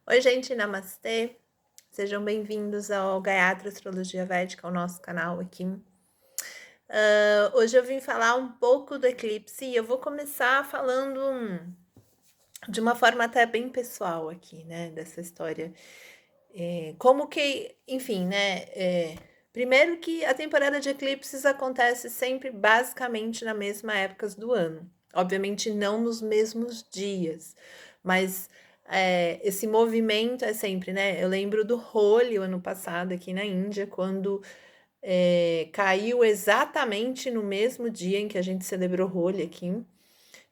Oi, gente, namastê. Sejam bem-vindos ao Gayatri Astrologia Védica, ao nosso canal aqui. Hoje eu vim falar um pouco do eclipse e eu vou começar falando de uma forma até bem pessoal aqui, né, dessa história. Como que, enfim, né, primeiro que a temporada de eclipses acontece sempre basicamente na mesma época do ano. Obviamente não nos mesmos dias, mas esse movimento é sempre, né? Eu lembro do Holi o ano passado aqui na Índia, quando caiu exatamente no mesmo dia em que a gente celebrou Holi aqui.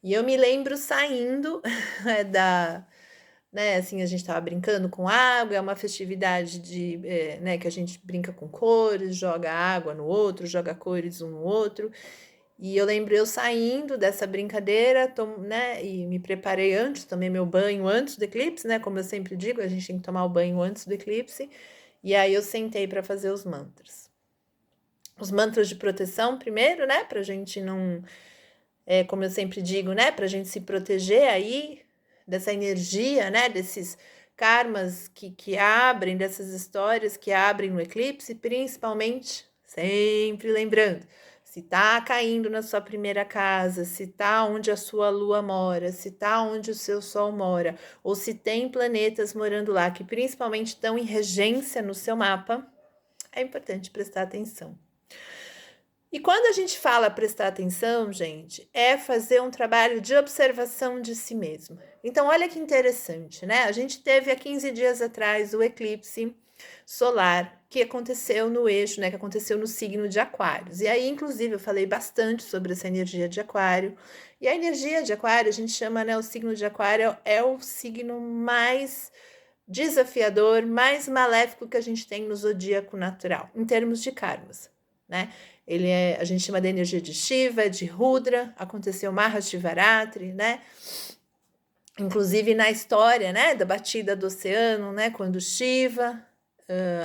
E eu me lembro saindo da, né, assim, a gente estava brincando com água, é uma festividade né, que a gente brinca com cores, joga água no outro, joga cores um no outro. E eu lembro eu saindo dessa brincadeira, né, e me preparei antes, tomei meu banho antes do eclipse, né, como eu sempre digo, a gente tem que tomar o banho antes do eclipse. E aí eu sentei para fazer os mantras. Os mantras de proteção primeiro, né, pra gente não, como eu sempre digo, né, pra gente se proteger aí dessa energia, né, desses karmas que abrem, dessas histórias que abrem no eclipse, principalmente, sempre lembrando, se tá caindo na sua primeira casa, se tá onde a sua lua mora, se tá onde o seu sol mora, ou se tem planetas morando lá, que principalmente estão em regência no seu mapa, é importante prestar atenção. E quando a gente fala prestar atenção, gente, é fazer um trabalho de observação de si mesmo. Então, olha que interessante, né? A gente teve há 15 dias atrás o eclipse solar que aconteceu no eixo, né? Que aconteceu no signo de Aquários. E aí, inclusive, eu falei bastante sobre essa energia de Aquário. E a energia de Aquário, a gente chama, né? O signo de Aquário é o signo mais desafiador, mais maléfico que a gente tem no zodíaco natural, em termos de karmas, né? A gente chama de energia de Shiva, de Rudra, aconteceu Mahashivaratri, né? Inclusive na história, né, da batida do oceano, né, quando Shiva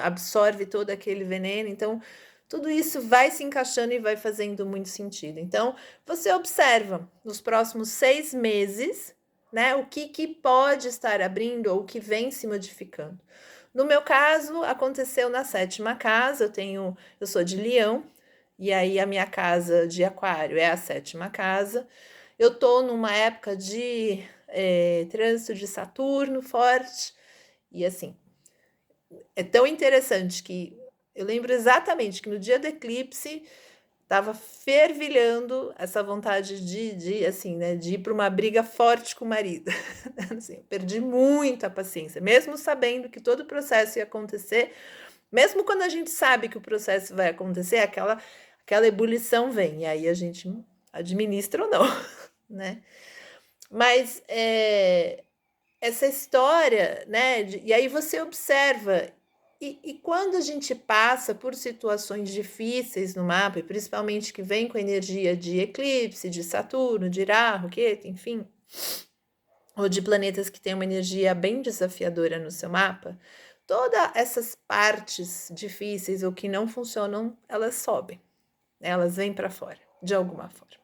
absorve todo aquele veneno. Então, tudo isso vai se encaixando e vai fazendo muito sentido. Então, você observa nos próximos 6 meses, né, o que pode estar abrindo ou o que vem se modificando. No meu caso, aconteceu na 7ª casa. Eu sou de Leão, e aí a minha casa de Aquário é a 7ª casa. Eu tô numa época de trânsito de Saturno forte, e assim, é tão interessante que eu lembro exatamente que no dia do eclipse estava fervilhando essa vontade assim, né, de ir para uma briga forte com o marido. Assim, eu perdi muita paciência, mesmo sabendo que todo o processo ia acontecer, mesmo quando a gente sabe que o processo vai acontecer, aquela ebulição vem, e aí a gente administra ou não, né? Mas essa história, né? E aí você observa. E quando a gente passa por situações difíceis no mapa, e principalmente que vem com energia de eclipse, de Saturno, de Rahu, Ketu, enfim, ou de planetas que têm uma energia bem desafiadora no seu mapa, todas essas partes difíceis ou que não funcionam, elas sobem, elas vêm para fora, de alguma forma.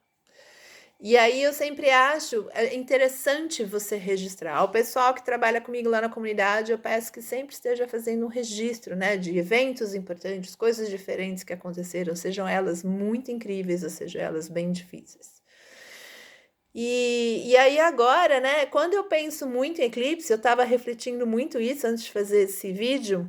E aí eu sempre acho interessante você registrar. Ao pessoal que trabalha comigo lá na comunidade, eu peço que sempre esteja fazendo um registro, né, de eventos importantes, coisas diferentes que aconteceram, sejam elas muito incríveis ou sejam elas bem difíceis. E aí agora, né, quando eu penso muito em eclipse, eu estava refletindo muito isso antes de fazer esse vídeo,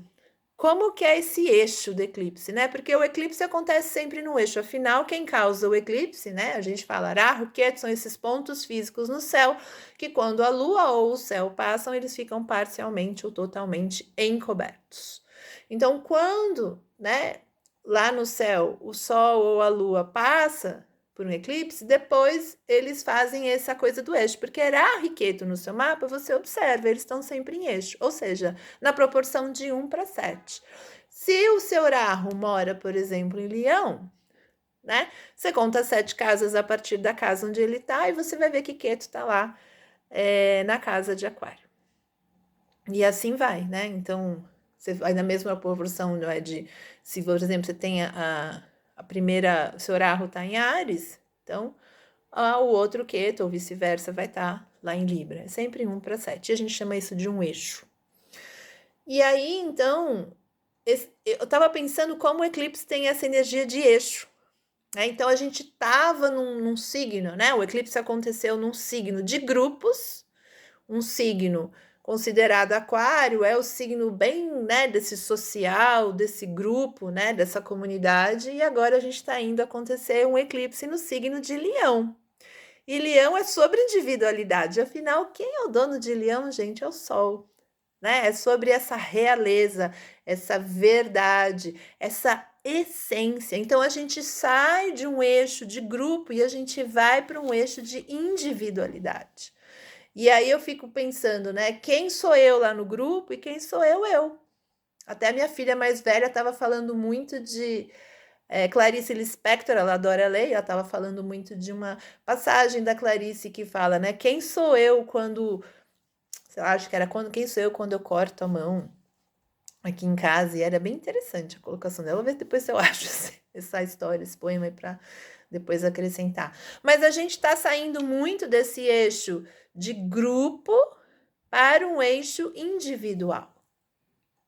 como que é esse eixo do eclipse, né? Porque o eclipse acontece sempre no eixo. Afinal, quem causa o eclipse, né? A gente fala Rahu, Ketu, são esses pontos físicos no céu que quando a lua ou o céu passam, eles ficam parcialmente ou totalmente encobertos. Então, quando, né, lá no céu, o sol ou a lua passa por um eclipse, depois eles fazem essa coisa do eixo, porque Rahu e Ketu no seu mapa, você observa, eles estão sempre em eixo, ou seja, na proporção de 1:7. Se o seu Rahu mora, por exemplo, em Leão, né? Você conta 7 casas a partir da casa onde ele está e você vai ver que Ketu está lá na casa de Aquário. E assim vai, né? Então, você vai na mesma proporção, não é? Se, por exemplo, você tem a primeira, o seu Rahu está em Áries, então o outro Ketu, ou vice-versa, vai estar lá em Libra. É sempre 1:7. E a gente chama isso de um eixo. E aí, então, eu estava pensando como o eclipse tem essa energia de eixo, né? Então a gente estava num signo, né? O eclipse aconteceu num signo de grupos, um signo considerado aquário é o signo bem, né, desse social, desse grupo, né, dessa comunidade, e agora a gente está indo acontecer um eclipse no signo de Leão. E Leão é sobre individualidade, afinal, quem é o dono de Leão, gente? É o Sol, né? É sobre essa realeza, essa verdade, essa essência. Então a gente sai de um eixo de grupo e a gente vai para um eixo de individualidade. E aí eu fico pensando, né? Quem sou eu lá no grupo e quem sou eu? Até a minha filha mais velha estava falando muito de Clarice Lispector, ela adora ler, ela estava falando muito de uma passagem da Clarice que fala, né? Quem sou eu quando, sei lá, acho que era quem sou eu quando eu corto a mão aqui em casa, e era bem interessante a colocação dela. Vou ver depois se eu acho essa história, esse poema aí para depois acrescentar. Mas a gente está saindo muito desse eixo de grupo para um eixo individual,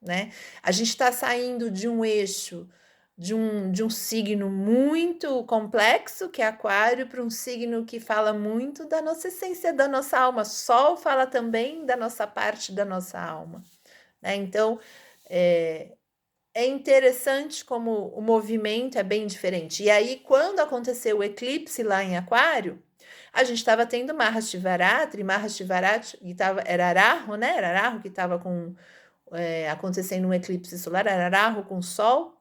né? A gente está saindo de um eixo de um signo muito complexo, que é Aquário, para um signo que fala muito da nossa essência, da nossa alma. Sol fala também da nossa parte da nossa alma, né? Então, é interessante como o movimento é bem diferente. E aí, quando aconteceu o eclipse lá em Aquário, a gente estava tendo Mahashivaratri, e era Arahu, né? Era Arahu que estava acontecendo um eclipse solar, era Arahu com Sol.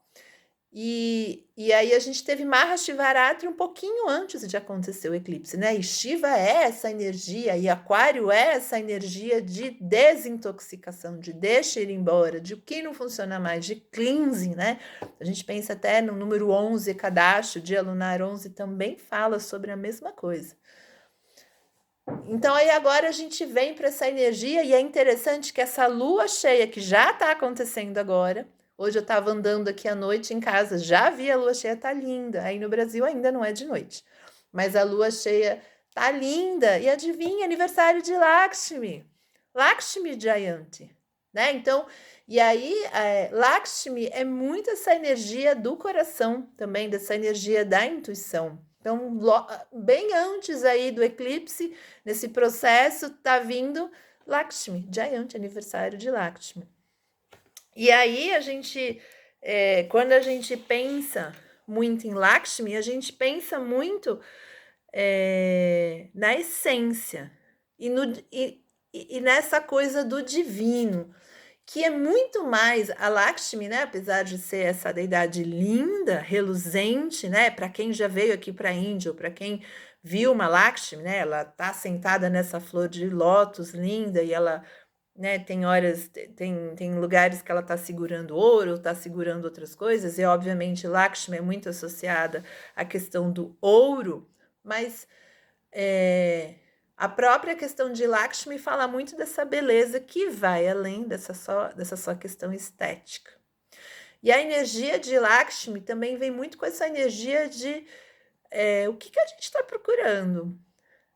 E aí a gente teve Mahashivaratri um pouquinho antes de acontecer o eclipse, né? E Shiva é essa energia, e Aquário é essa energia de desintoxicação, de deixa ir embora, de o que não funciona mais, de cleansing, né? A gente pensa até no número 11, Kadash, o dia lunar 11, também fala sobre a mesma coisa. Então aí agora a gente vem para essa energia, e é interessante que essa lua cheia que já está acontecendo agora. Hoje eu estava andando aqui à noite em casa, já vi a lua cheia, tá linda. Aí no Brasil ainda não é de noite, mas a lua cheia tá linda. E adivinha, aniversário de Lakshmi, Lakshmi Jayanti, né? Então, e aí Lakshmi é muito essa energia do coração também, dessa energia da intuição. Então, bem antes aí do eclipse, nesse processo, tá vindo Lakshmi, Jayanti, aniversário de Lakshmi. E aí quando a gente pensa muito em Lakshmi, a gente pensa muito na essência e nessa coisa do divino, que é muito mais a Lakshmi, né? Apesar de ser essa deidade linda, reluzente, né? Para quem já veio aqui para a Índia, ou para quem viu uma Lakshmi, né? Ela tá sentada nessa flor de lótus linda e ela, né? Tem horas, tem lugares que ela tá segurando ouro, tá segurando outras coisas, e obviamente Lakshmi é muito associada à questão do ouro, mas a própria questão de Lakshmi fala muito dessa beleza que vai além dessa só questão estética. E a energia de Lakshmi também vem muito com essa energia de o que a gente está procurando,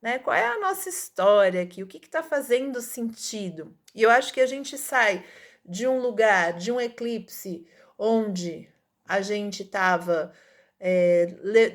né? Qual é a nossa história aqui? O que está fazendo sentido? E eu acho que a gente sai de um lugar, de um eclipse, onde a gente estava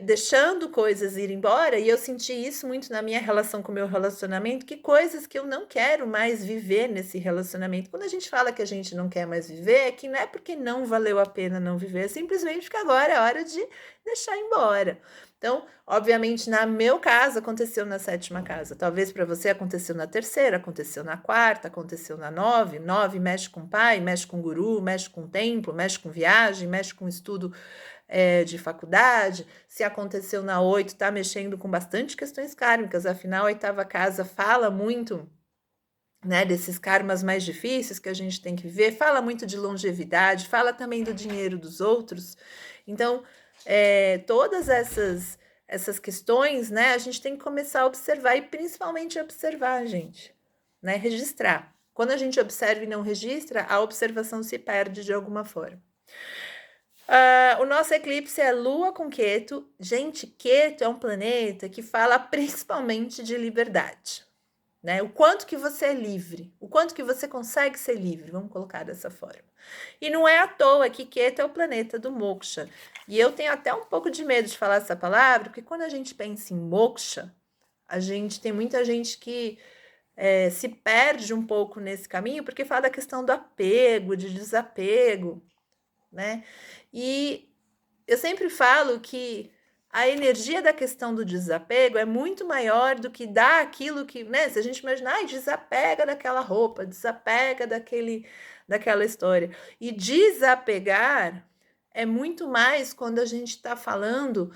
deixando coisas ir embora, e eu senti isso muito na minha relação com o meu relacionamento, que coisas que eu não quero mais viver nesse relacionamento. Quando a gente fala que a gente não quer mais viver, é que não é porque não valeu a pena não viver, é simplesmente que agora é hora de deixar embora. Então, obviamente, no meu caso, aconteceu na 7ª casa. Talvez para você aconteceu na 3ª, aconteceu na 4ª, aconteceu na 9. 9 mexe com pai, mexe com guru, mexe com templo, mexe com viagem, mexe com estudo de faculdade. Se aconteceu na 8, está mexendo com bastante questões kármicas. Afinal, a 8ª casa fala muito, né, desses karmas mais difíceis que a gente tem que viver. Fala muito de longevidade, fala também do dinheiro dos outros. Então, todas essas questões, né, a gente tem que começar a observar, e principalmente observar, gente, né, registrar. Quando a gente observa e não registra, a observação se perde de alguma forma. O nosso eclipse é Lua com Ketu. Gente, Ketu é um planeta que fala principalmente de liberdade, né? O quanto que você é livre, o quanto que você consegue ser livre, vamos colocar dessa forma. E não é à toa que Ketu é o planeta do moksha. E eu tenho até um pouco de medo de falar essa palavra, porque quando a gente pensa em moksha, tem muita gente que se perde um pouco nesse caminho, porque fala da questão do apego, de desapego, né? E eu sempre falo que a energia da questão do desapego é muito maior do que dar aquilo que, né? Se a gente imaginar, desapega daquela roupa, desapega daquela história. E desapegar é muito mais quando a gente está falando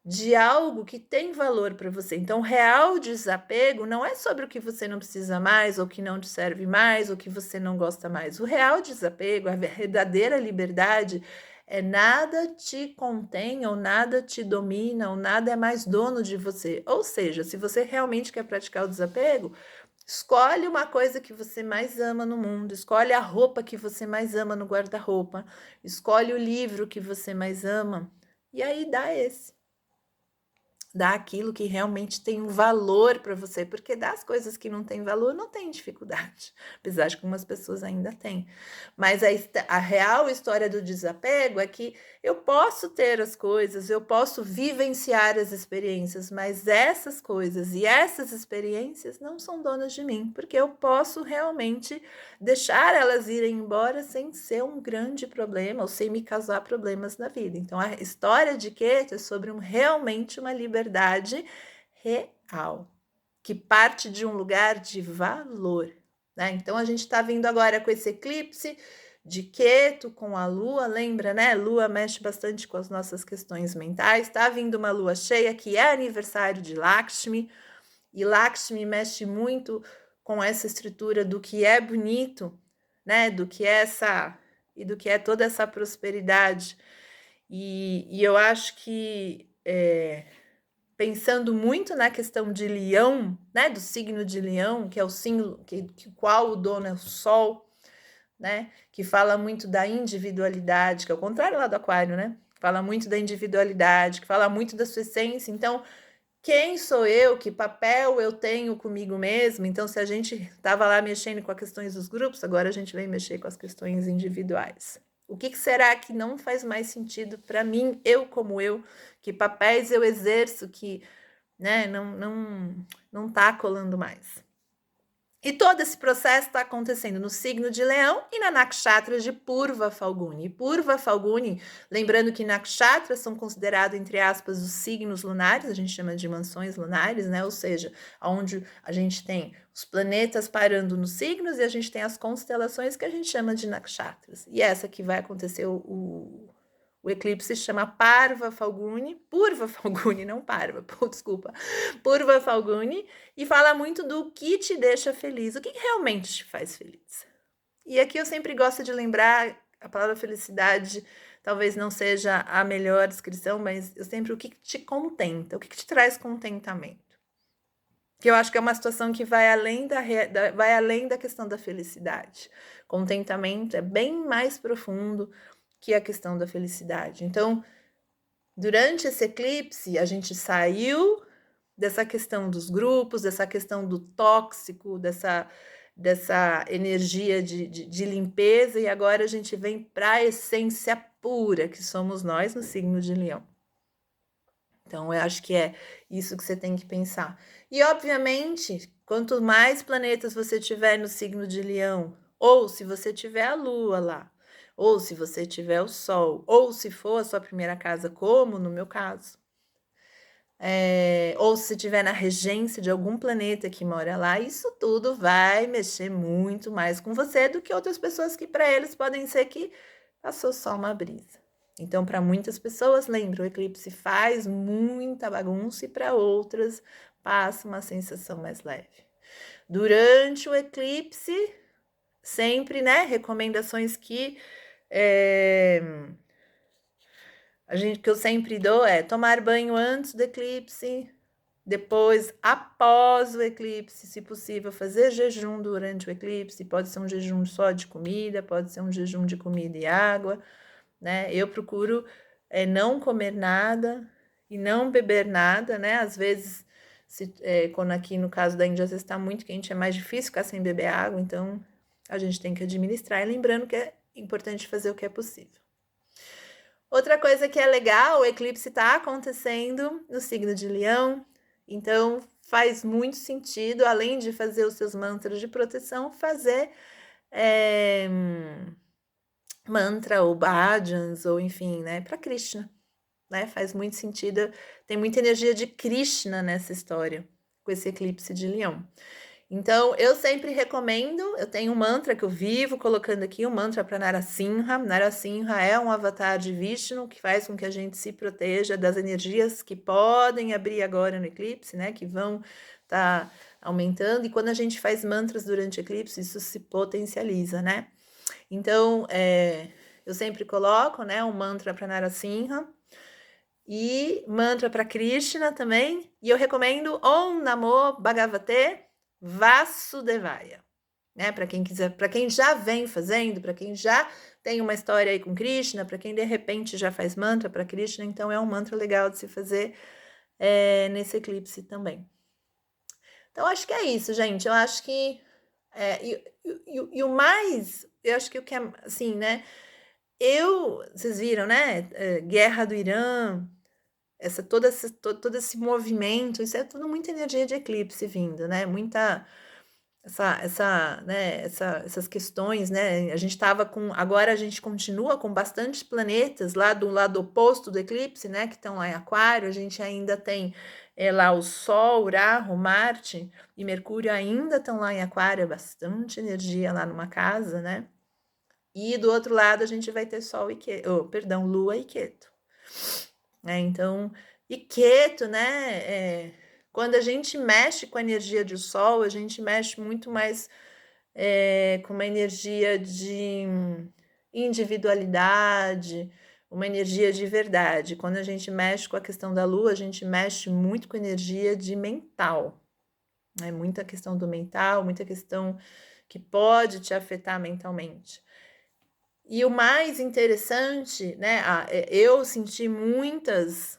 de algo que tem valor para você. Então, real desapego não é sobre o que você não precisa mais, ou que não te serve mais, ou que você não gosta mais. O real desapego, a verdadeira liberdade, é nada te contém, ou nada te domina, ou nada é mais dono de você. Ou seja, se você realmente quer praticar o desapego, escolhe uma coisa que você mais ama no mundo, escolhe a roupa que você mais ama no guarda-roupa, escolhe o livro que você mais ama, e aí dá esse. Dá aquilo que realmente tem um valor para você, porque das coisas que não têm valor não tem dificuldade, apesar de que algumas pessoas ainda têm. Mas a real história do desapego é que eu posso ter as coisas, eu posso vivenciar as experiências, mas essas coisas e essas experiências não são donas de mim, porque eu posso realmente deixar elas irem embora sem ser um grande problema ou sem me causar problemas na vida. Então, a história de Ketu é sobre realmente uma liberdade real, que parte de um lugar de valor, né? Então, a gente está vindo agora com esse eclipse de Ketu com a Lua, lembra, né? Lua mexe bastante com as nossas questões mentais. Está vindo uma Lua cheia, que é aniversário de Lakshmi, e Lakshmi mexe muito com essa estrutura do que é bonito, né? Do que é do que é toda essa prosperidade. E eu acho que pensando muito na questão de Leão, né? Do signo de Leão, que é o signo qual o dono é o Sol, né? Que fala muito da individualidade, que é o contrário lá do Aquário, né? Fala muito da individualidade, que fala muito da sua essência. Então, quem sou eu? Que papel eu tenho comigo mesmo? Então, se a gente estava lá mexendo com as questões dos grupos, agora a gente vem mexer com as questões individuais. O que será que não faz mais sentido para mim, eu como eu? Que papéis eu exerço que, né, não tá colando mais? E todo esse processo está acontecendo no signo de Leão e na Nakshatra de Purva Falguni. Purva Falguni, lembrando que Nakshatras são considerados, entre aspas, os signos lunares, a gente chama de mansões lunares, né? Ou seja, onde a gente tem os planetas parando nos signos e a gente tem as constelações que a gente chama de Nakshatras. E essa que vai acontecer o eclipse se chama Purva Falguni, não Parva, desculpa, Purva Falguni, e fala muito do que te deixa feliz, o que realmente te faz feliz. E aqui eu sempre gosto de lembrar, a palavra felicidade talvez não seja a melhor descrição, mas eu sempre, o que te contenta, o que te traz contentamento. Que eu acho que é uma situação que vai além vai além da questão da felicidade. Contentamento é bem mais profundo que a questão da felicidade. Então, durante esse eclipse, a gente saiu dessa questão dos grupos, dessa questão do tóxico, dessa energia de limpeza, e agora a gente vem para a essência pura, que somos nós no signo de Leão. Então, eu acho que é isso que você tem que pensar. E, obviamente, quanto mais planetas você tiver no signo de Leão, ou se você tiver a Lua lá, ou se você tiver o Sol, ou se for a sua primeira casa, como no meu caso, ou se tiver na regência de algum planeta que mora lá, isso tudo vai mexer muito mais com você do que outras pessoas que para eles podem ser que passou só uma brisa. Então, para muitas pessoas, lembra, o eclipse faz muita bagunça e para outras passa uma sensação mais leve. Durante o eclipse, sempre, né, recomendações que que eu sempre dou é tomar banho antes do eclipse, depois, após o eclipse, se possível, fazer jejum durante o eclipse. Pode ser um jejum só de comida, pode ser um jejum de comida e água, né? Eu procuro não comer nada e não beber nada, né? Às vezes quando aqui no caso da Índia às vezes está muito quente, é mais difícil ficar sem beber água, então a gente tem que administrar. E lembrando que é importante fazer o que é possível. Outra coisa que é legal, o eclipse está acontecendo no signo de Leão, então faz muito sentido, além de fazer os seus mantras de proteção, fazer mantra ou bhajans, ou enfim, né, para Krishna, né? Faz muito sentido, tem muita energia de Krishna nessa história, com esse eclipse de Leão. Então, eu sempre recomendo, eu tenho um mantra que eu vivo colocando aqui, um mantra para Narasimha. Narasimha é um avatar de Vishnu que faz com que a gente se proteja das energias que podem abrir agora no eclipse, né? Que vão estar aumentando. E quando a gente faz mantras durante o eclipse, isso se potencializa, né? Então, eu sempre coloco, né, um mantra para Narasimha e mantra para Krishna também. E eu recomendo Om Namo Bhagavate Vasudevaya, né? Para quem quiser, para quem já vem fazendo, para quem já tem uma história aí com Krishna, para quem de repente já faz mantra para Krishna, então é um mantra legal de se fazer nesse eclipse também. Então acho que é isso, gente. Eu acho que e o mais, eu acho que o que é assim, né? Vocês viram, né? Guerra do Irã, todo esse movimento, isso é tudo muita energia de eclipse vindo, né? Muita essas questões, né? A gente estava agora a gente continua com bastantes planetas lá do lado oposto do eclipse, né? Que estão lá em Aquário. A gente ainda tem lá o Sol, Rahu, Marte e Mercúrio ainda estão lá em Aquário, bastante energia lá numa casa, né? E do outro lado a gente vai ter Sol e Lua e Queto. Então, e Queto, né? Quando a gente mexe com a energia do Sol, a gente mexe muito mais com uma energia de individualidade, uma energia de verdade. Quando a gente mexe com a questão da Lua, a gente mexe muito com a energia de mental. Muita questão do mental, muita questão que pode te afetar mentalmente. E o mais interessante, né? Eu senti muitas,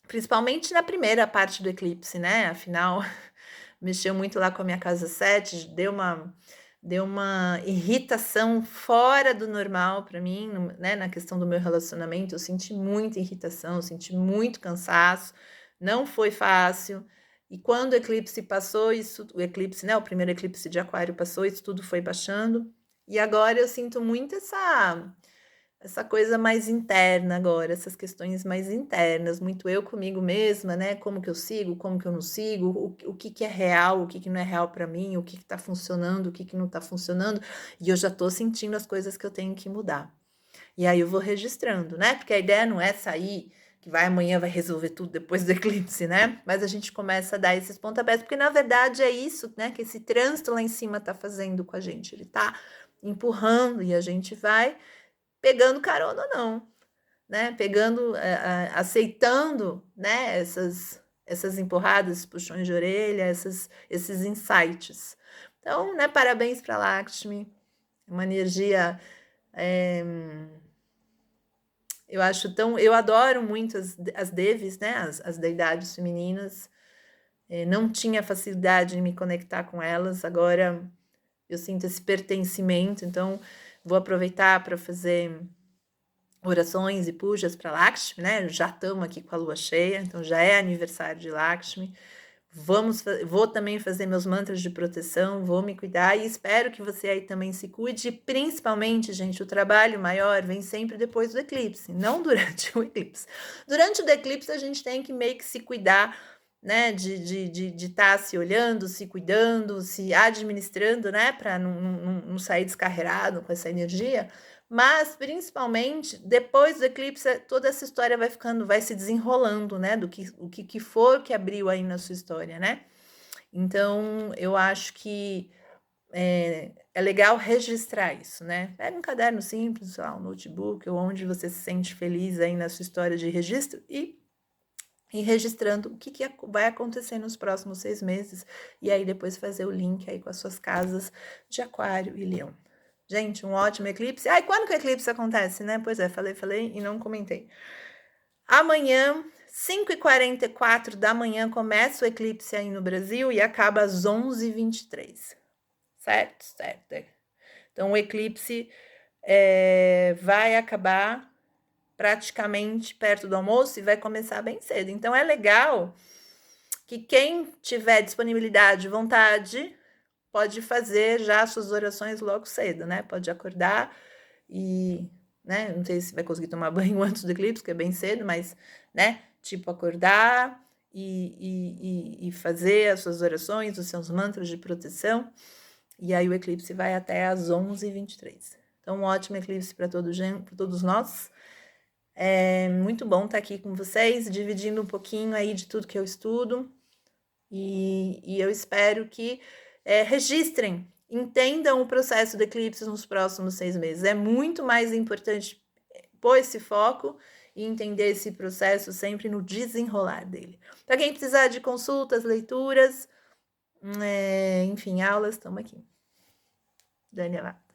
principalmente na primeira parte do eclipse, né? Afinal, mexeu muito lá com a minha casa 7, deu uma irritação fora do normal para mim, né? Na questão do meu relacionamento, eu senti muita irritação, eu senti muito cansaço, não foi fácil. E quando o eclipse passou, o eclipse, né? O primeiro eclipse de Aquário passou, isso tudo foi baixando. E agora eu sinto muito essa coisa mais interna agora, essas questões mais internas, muito eu comigo mesma, né? Como que eu sigo, como que eu não sigo, o que é real, o que não é real para mim, o que está funcionando, o que não está funcionando, e eu já estou sentindo as coisas que eu tenho que mudar. E aí eu vou registrando, né? Porque a ideia não é sair, que amanhã vai resolver tudo depois do eclipse, né? Mas a gente começa a dar esses pontapés, porque na verdade é isso, né? Que esse trânsito lá em cima está fazendo com a gente, ele está empurrando e a gente vai pegando carona ou não, né? Aceitando, né? Essas empurradas, esses puxões de orelha, esses insights. Então, né? Parabéns para Lakshmi, uma energia. Eu adoro muito as Devis, né? As deidades femininas. Não tinha facilidade em me conectar com elas, agora eu sinto esse pertencimento, então vou aproveitar para fazer orações e pujas para Lakshmi, né? Já estamos aqui com a lua cheia, então já é aniversário de Lakshmi. Vou também fazer meus mantras de proteção, vou me cuidar e espero que você aí também se cuide. E principalmente, gente, o trabalho maior vem sempre depois do eclipse, não durante o eclipse. Durante o eclipse a gente tem que meio que se cuidar, né? De estar se olhando, se cuidando, se administrando, né? Para não sair descarregado com essa energia. Mas, principalmente, depois do eclipse, toda essa história vai se desenrolando, né? O que for que abriu aí na sua história, né? Então, eu acho que é legal registrar isso, né? Pega um caderno simples, sei lá, um notebook, ou onde você se sente feliz aí na sua história de registro e registrando o que vai acontecer nos próximos 6 meses. E aí, depois fazer o link aí com as suas casas de Aquário e Leão. Gente, um ótimo eclipse. Ai, quando que o eclipse acontece, né? Pois é, falei e não comentei. Amanhã, 5h44 da manhã começa o eclipse aí no Brasil e acaba às 11h23. Certo? Certo. Então, o eclipse vai acabar praticamente perto do almoço e vai começar bem cedo. Então, é legal que quem tiver disponibilidade, vontade, pode fazer já as suas orações logo cedo, né? Pode acordar e, né? Não sei se vai conseguir tomar banho antes do eclipse, que é bem cedo, mas, né? Tipo, acordar e fazer as suas orações, os seus mantras de proteção. E aí o eclipse vai até às 11h23. Então, um ótimo eclipse para todos nós. É muito bom estar aqui com vocês, dividindo um pouquinho aí de tudo que eu estudo. E eu espero que registrem, entendam o processo do eclipse nos próximos 6 meses. É muito mais importante pôr esse foco e entender esse processo sempre no desenrolar dele. Para quem precisar de consultas, leituras, enfim, aulas, estamos aqui. Dani Amato.